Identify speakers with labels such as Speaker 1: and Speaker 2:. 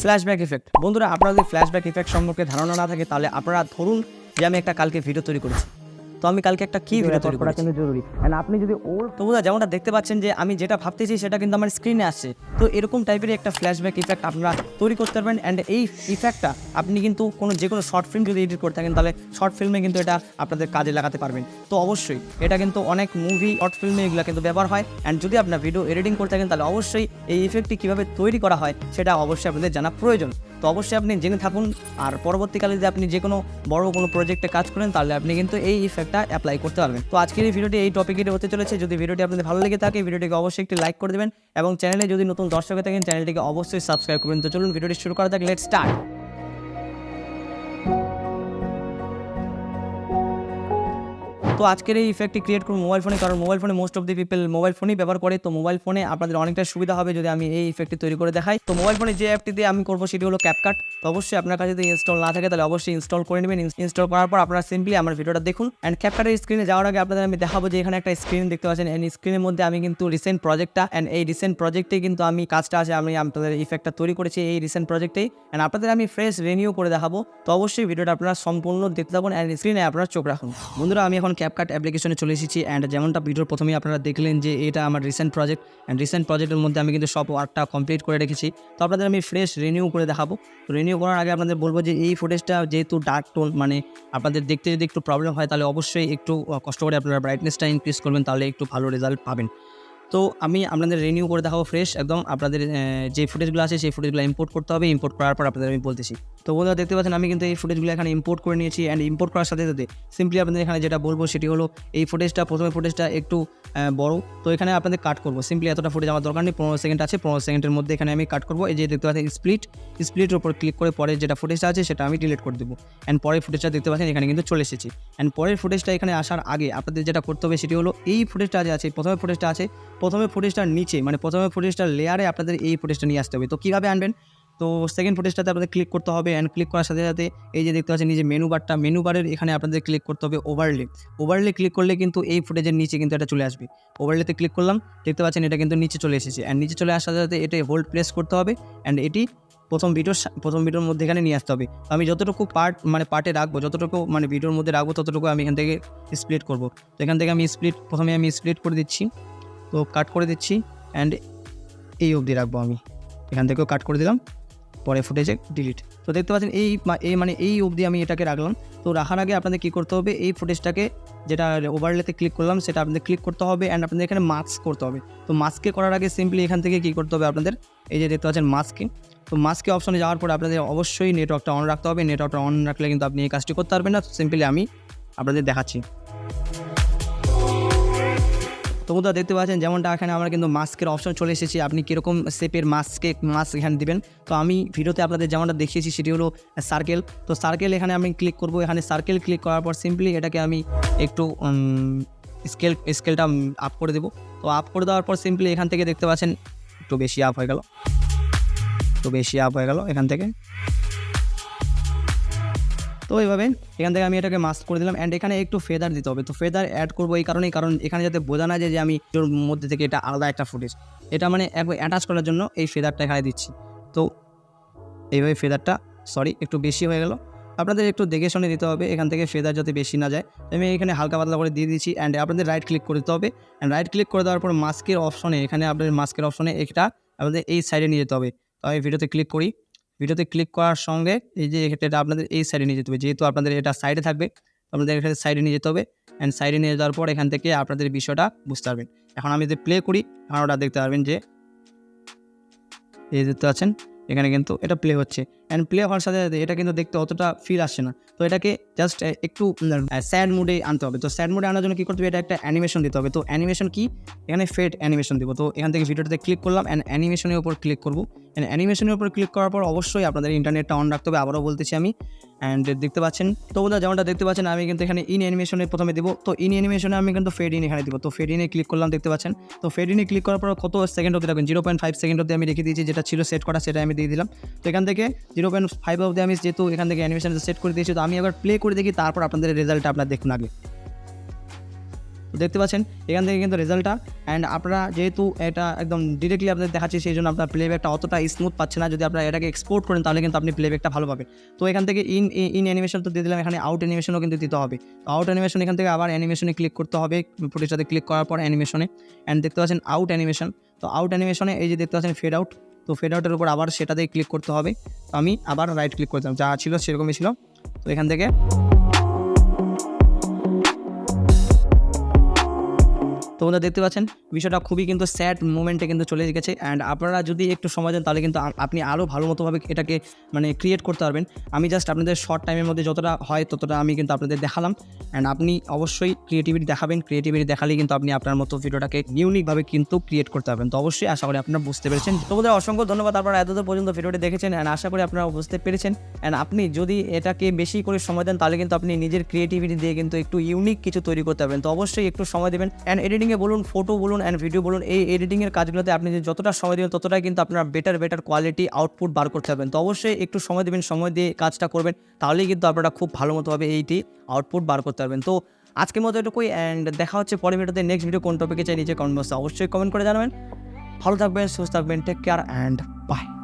Speaker 1: Flashback effect. বন্ধুরা, আপনারা যদি ফ্ল্যাশব্যাক ইফেক্ট সম্পর্কে ধারণা না থাকে তাহলে আপনারা ধরুন যে আমি একটা কালকে ভিডিও তৈরি করেছি, তো আমি কালকে একটা কি ভিডিও তৈরি করা কিন্তু জরুরি। অ্যান্ড আপনি যদি তো বন্ধুরা যেমনটা দেখতে পাচ্ছেন যে আমি যেটা ভাবতেছি সেটা কিন্তু আমার স্ক্রিনে আসছে, তো এরকম টাইপের একটা ফ্ল্যাশব্যাক ইফেক্ট আপনারা তৈরি করতে পারবেন। অ্যান্ড এই ইফেক্টটা আপনি কিন্তু যে কোনো শর্ট ফিল্ম যদি এডিট করে থাকেন তাহলে শর্ট ফিল্মে কিন্তু এটা আপনাদের কাজে লাগাতে পারবেন। তো অবশ্যই এটা কিন্তু অনেক মুভি শর্ট ফিল্মে এগুলো কিন্তু ব্যবহার হয়। অ্যান্ড যদি আপনার ভিডিও এডিটিং করে থাকেন তাহলে অবশ্যই এই ইফেক্টটি কীভাবে তৈরি করা হয় সেটা অবশ্যই আপনাদের জানা প্রয়োজন। তো অবশ্যই আপনি জেনে থাকুন, আর পরবর্তীকালে যদি আপনি যে কোনো বড় কোনো প্রজেক্টে কাজ করেন তাহলে আপনি কিন্তু এই ইফেক্টটা অ্যাপ্লাই করতে পারবেন। তো আজকের এই ভিডিওটি এই টপিকে হতে চলেছে। যদি ভিডিওটি আপনাদের ভালো লেগে থাকে ভিডিওটিকে অবশ্যই একটি লাইক করে দেবেন এবং চ্যানেলে যদি নতুন দর্শক হয়ে থাকেন চ্যানেলটিকে অবশ্যই সাবস্ক্রাইব করবেন। তো চলুন ভিডিওটি শুরু করা যাক, লেটস স্টার্ট। তো আজকের এই ইফেক্টটি ক্রিয়েট করুন মোবাইল ফোনে, কারণ মোবাইল ফোনে most of the people mobile ফোনই ব্যবহার করে। তো মোবাইল ফোনে আপনাদের অনেকটা সুবিধা হবে যদি আমি এই ইফেক্টটি তৈরি করে দেখাই। তো মোবাইল ফোনে যে অ্যাপটি দিয়ে আমি করবো সেটি হলো ক্যাপকাট। তো অবশ্যই আপনার কাছে যদি ইনস্টল না থাকে তাহলে অবশ্যই ইনস্টল করে নেবেন। ইনস্টল করার পর আপনারা সিম্পলি আমার ভিডিওটা দেখুন। অ্যান্ড ক্যাপকাটের স্ক্রিনে যাওয়ার আগে আপনাদের আমি দেখাবো যে এখানে একটা স্ক্রিন দেখতে পাচ্ছেন। অ্যান্ড স্ক্রিনের মধ্যে আমি কিন্তু রিসেন্ট প্রজেক্টটা অ্যান্ড এই রিসেন্ট প্রজেক্টেই কিন্তু আমি কাজটা আছে, আমি আপনাদের ইফেক্টটা তৈরি করেছি এই রিসেন্ট প্রজেক্টেই। অ্যান্ড আপনাদের আমি ফ্রেশ রিনিউ করে দেখাবো। তো অবশ্যই ভিডিওটা আপনারা সম্পূর্ণ দেখতে থাকুন অ্যান্ড স্ক্রিনে আপনারা চোখ রাখুন। বন্ধুরা, আমি এখন ক্যাপকাট অ্যাপ্লিকেশনে চলে এসেছি। অ্যান্ড যেমনটা ভিডিওর প্রথমেই আপনারা দেখলেন যে এটা আমার রিসেন্ট প্রজেক্ট। অ্যান্ড রিসেন্ট প্রজেক্টের মধ্যে আমি কিন্তু সব ওয়ার্কটা কমপ্লিট করে রেখেছি। তো আপনাদের আমি ফ্রেশ রিনিউ করে দেখাবো। তো রিনিউ করার আগে আপনাদের বলবো যে এই ফুটেজটা যেহেতু ডার্ক টোন, মানে আপনাদের দেখতে যদি একটু প্রবলেম হয় তাহলে অবশ্যই একটু কষ্ট করে আপনারা ব্রাইটনেসটা ইনক্রিজ করবেন, তাহলে একটু ভালো রেজাল্ট পাবেন। তো আমি আপনাদের রিনিউ করে দেখাবো ফ্রেশ একদম। আপনাদের যে ফুটেজগুলো আছে সেই ফুটেজগুলো ইম্পোর্ট করতে হবে। ইম্পোর্ট করার পর আপনাদের আমি বলতেছি। তো বন্ধুরা দেখতে পাচ্ছেন আমি কিন্তু এই ফুটেজগুলো এখানে ইম্পোর্ট করে নিয়েছি। অ্যান্ড ইম্পোর্ট করার সাথে সাথে সিম্পলি আপনাদের এখানে যেটা বলবো সেটি হলো এই ফুটেজটা, প্রথমে ফুটেজটা একটু বড়, তো এখানে আপনাদের কাট করবো। সিম্পলি এতটা ফুটেজ আমার দরকার নেই, 15 সেকেন্ড আছে, 15 সেকেন্ডের মধ্যে এখানে আমি কাট করবো। এই যে দেখতে পাচ্ছেন স্প্লিটের উপর ক্লিক করে পরে যেটা ফুটেজটা আছে সেটা আমি ডিলিট করে দেবো। অ্যান্ড পরের ফুটেজটা দেখতে পাচ্ছেন এখানে কিন্তু চলে এসেছি। অ্যান্ড পরের ফুটেজটা এখানে আসার আগে আপনাদের যেটা করতে হবে সেটি হলো এই ফুটেজটা যে আছে, প্রথমে ফুটেজটার নিচে, মানে প্রথমে ফুটেজটার লেয়ারে আপনাদের এই ফুটেজটা নিয়ে আসতে হবে। তো কীভাবে আনবেন? তো সেকেন্ড ফুটেজটাতে আপনাদের ক্লিক করতে হবে। অ্যান্ড ক্লিক করার সাথে সাথে এই যে দেখতে পাচ্ছেন নিজে মেনু বারের এখানে আপনাদের ক্লিক করতে হবে ওভারলে ক্লিক করলে কিন্তু এই ফুটেজের নিচে কিন্তু এটা চলে আসবে। ওভারলেতে ক্লিক করলাম, দেখতে পাচ্ছেন এটা কিন্তু নিচে চলে এসেছে। অ্যান্ড নিচে চলে আসার সাথে সাথে এটা হোল্ড প্রেস করতে হবে। অ্যান্ড এটি প্রথম ভিডিওর মধ্যে এখানে নিয়ে আসতে হবে। তো আমি যতটুকু পার্টে রাখবো, যতটুকু মানে ভিডিওর মধ্যে রাখবো ততটুকু আমি এখান থেকে স্প্লিট করবো। তো এখান থেকে আমি প্রথমে স্প্লিট করে দিচ্ছি, তো কাট করে দিচ্ছি। অ্যান্ড এই অবধি রাখবো আমি, এখান থেকেও কাট করে দিলাম, পরে ফুটেজে ডিলিট। তো দেখতে পাচ্ছেন এই অবধি আমি এটাকে রাখলাম। তো রাখার আগে আপনাদের কী করতে হবে, এই ফুটেজটাকে যেটা ওভারলেতে ক্লিক করলাম সেটা আপনাদের ক্লিক করতে হবে। অ্যান্ড আপনাদের এখানে মাস্ক করতে হবে। তো মাস্কে করার আগে সিম্পলি এখান থেকে কী করতে হবে আপনাদের, এই যে দেখতে পাচ্ছেন মাস্কে, তো মাস্কে অপশনে যাওয়ার পরে আপনাদের অবশ্যই নেটওয়ার্কটা অন রাখতে হবে। নেটওয়ার্কটা অন রাখলে কিন্তু আপনি এই কাজটি করতে পারবেন না। সিম্পলি আমি আপনাদের দেখাচ্ছি। তো বন্ধুরা দেখতে পাচ্ছেন যেমনটা এখানে আমার কিন্তু মাস্কের অপশন চলে এসেছে। আপনি কীরকম শেপের মাস্ক এখানে দিবেন। তো আমি ভিডিওতে আপনাদের যেমনটা দেখিয়েছি সেটি হলো সার্কেল। তো সার্কেল এখানে আমি ক্লিক করব। এখানে সার্কেল ক্লিক করার পর সিম্পলি এটাকে আমি একটু স্কেলটা আপ করে দেবো। তো আপ করে দেওয়ার পর সিম্পলি এখান থেকে দেখতে পাচ্ছেন একটু বেশি আপ হয়ে গেল এখান থেকে। তো এইভাবে এখান থেকে আমি এটাকে মাস্ক করে দিলাম। অ্যান্ড এখানে একটু ফেদার দিতে হবে। তো ফেদার অ্যাড করবো কারণ এখানে যাতে বোঝা না যায় যে আমি এর মধ্যে থেকে এটা আলাদা একটা ফুটেজ, এটা মানে একবার অ্যাটাচ করার জন্য এই ফেদারটা এখানে দিচ্ছি। তো এইভাবে ফেদারটা একটু বেশি হয়ে গেল, আপনাদের একটু দেখে শুনে দিতে হবে এখান থেকে ফেদার যাতে বেশি না যায়। আমি এখানে হালকা পাতলা করে দিয়ে দিচ্ছি। অ্যান্ড আপনাদের রাইট ক্লিক করে দিতে হবে। অ্যান্ড রাইট ক্লিক করে দেওয়ার পর মাস্কের অপশনে এটা আপনাদের এই সাইডে নিয়ে যেতে হবে। তো আমি ভিডিওতে ক্লিক করার সঙ্গে এই যে এটা আপনাদের এই সাইডে নিয়ে যেতে হবে, যেহেতু আপনাদের এটা সাইডে থাকবে আপনাদের এখানে সাইডে নিয়ে যেতে হবে। অ্যান্ড সাইডে নিয়ে যাওয়ার পর এখান থেকে আপনাদের বিষয়টা বুঝতে পারবেন। এখন আমি যদি প্লে করি এখন ওটা দেখতে পারবেন যে এই দেখতে পাচ্ছেন এখানে কিন্তু এটা প্লে হচ্ছে। অ্যান্ড প্লে হওয়ার সাথে সাথে এটা কিন্তু দেখতে অতটা ফিল আসছে না। তো এটাকে জাস্ট একটু স্যাড মুডে আনতে হবে। তো স্যাড মুডে আনার জন্য কী করতে হবে, এটা একটা অ্যানিমেশন দিতে হবে। তো অ্যানিমেশন কি, এখানে ফেড অ্যানিমেশন দিব। তো এখান থেকে ভিডিওটাতে ক্লিক করলাম অ্যান্ড অ্যানিমেশনের উপর ক্লিক করবো। অ্যান্ড অ্যানিমেশনের উপর ক্লিক করার পর অবশ্যই আপনাদের ইন্টারনেটটা অন রাখতে হবে, আবারও বলতেছি আমি। অ্যান্ড দেখতে পাচ্ছেন তো বন্ধুরা যেমনটা দেখতে পাচ্ছেন আমি কিন্তু এখানে ইন অ্যানিমেশনে প্রথমে দেবো। তো ইন অ্যানিমেশনে আমি কিন্তু ফেড ইন এখানে দিব। তো ফেড ইনে ক্লিক করলাম, দেখতে পাচ্ছেন। তো ফেড ইনে ক্লিক করার পর কত সেকেন্ড অবধি রাখবেন, 0.5 সেকেন্ড অবধি আমি রেখে দিয়েছি, যেটা ছিল সেট করা সেটা আমি দিয়ে দিলাম। তো এখান থেকে 0.5 অবধি আমি যেহেতু এখান থেকে অ্যানিমেশনটা সেট করে দিয়েছি, তো আমি এবার প্লে করে দেখি, তারপর আপনাদের রেজাল্টটা আপনারা দেখুন আগে। তো দেখতে পাচ্ছেন এখান থেকে কিন্তু রেজাল্টটা, অ্যান্ড আপনারা যেহেতু এটা একদম ডিরেক্টলি আপনাদের দেখাচ্ছে সেই জন্য আপনার প্লেব্যাকটা অতটা স্মুথ পাচ্ছে না। যদি আপনারা এটাকে এক্সপোর্ট করেন তাহলে কিন্তু আপনি প্লেব্যাকটা ভালো পাবেন। তো এখান থেকে ইন অ্যানিমেশন তো দিয়ে দিলাম, এখানে আউট অ্যানিমেশনও কিন্তু দিতে হবে। তো আউট অ্যানিমেশন এখান থেকে আবার অ্যানিমেশনে ক্লিক করতে হবে, ফুটেজটাতে ক্লিক করার পর অ্যানিমেশনে, অ্যান্ড দেখতে পাচ্ছেন আউট অ্যানিমেশন। তো আউট অ্যানিমেশনে এই যে দেখতে পাচ্ছেন ফেড আউট, তো ফেড আউটের উপর আবার সেটাতেই ক্লিক করতে হবে। তো আমি আবার রাইট ক্লিক করতাম, যা ছিল সেরকমই ছিল। তো এখান থেকে তো বন্ধুরা দেখতে পাচ্ছেন বিষয়টা খুবই কিন্তু স্যাড মোমেন্টে কিন্তু চলে গেছে। অ্যান্ড আপনারা যদি একটু সময় দেন তাহলে কিন্তু আপনি আরও ভালো মতোভাবে এটাকে মানে ক্রিয়েট করতে পারবেন। আমি জাস্ট আপনাদের শর্ট টাইমের মধ্যে যতটা হয় ততটা আমি কিন্তু আপনাদের দেখালাম। অ্যান্ড আপনি অবশ্যই ক্রিয়েটিভিটি দেখাবেন, ক্রিয়েটিভিটি দেখালেই কিন্তু আপনি আপনার মতো ভিডিওটাকে ইউনিকভাবে কিন্তু ক্রিয়েট করতে পারবেন। তো অবশ্যই আশা করি আপনারা বুঝতে পেরেছেন। তো বন্ধুরা অসংখ্য ধন্যবাদ, আপনারা এতদূর পর্যন্ত ভিডিওটি দেখেছেন, অ্যান্ড আশা করি আপনারা বুঝতে পেরেছেন। অ্যান্ড আপনি যদি এটাকে বেশি করে সময় দেন তাহলে কিন্তু আপনি নিজের ক্রিয়েটিভিটি দিয়ে কিন্তু একটু ইউনিক কিছু তৈরি করতে পারবেন। তো অবশ্যই একটু সময় দেবেন। অ্যান্ড এডিটিংয়ে বলুন, ফটো বলুন, অ্যান্ড ভিডিও বলুন, এই এডিটিংয়ের কাজগুলোতে আপনি যতটা সময় দেবেন ততটাই কিন্তু আপনার বেটার কোয়ালিটি আউটপুট বার করতে পারবেন। তো অবশ্যই একটু সময় দেবেন, সময় দিয়ে কাজটা করবেন, তাহলেই কিন্তু আপনারা খুব ভালো মতোভাবে এইটি আউটপুট বার করতে পারবেন। তো আজকের মতো এটুকুই, অ্যান্ড দেখা হচ্ছে পরের ভিডিওতে। নেক্সট ভিডিও কোন টপিকে চাই নিচে কমেন্ট বক্সে অবশ্যই কমেন্ট করে জানাবেন। ভালো থাকবেন, সুস্থ থাকবেন, টেক কেয়ার অ্যান্ড বাই।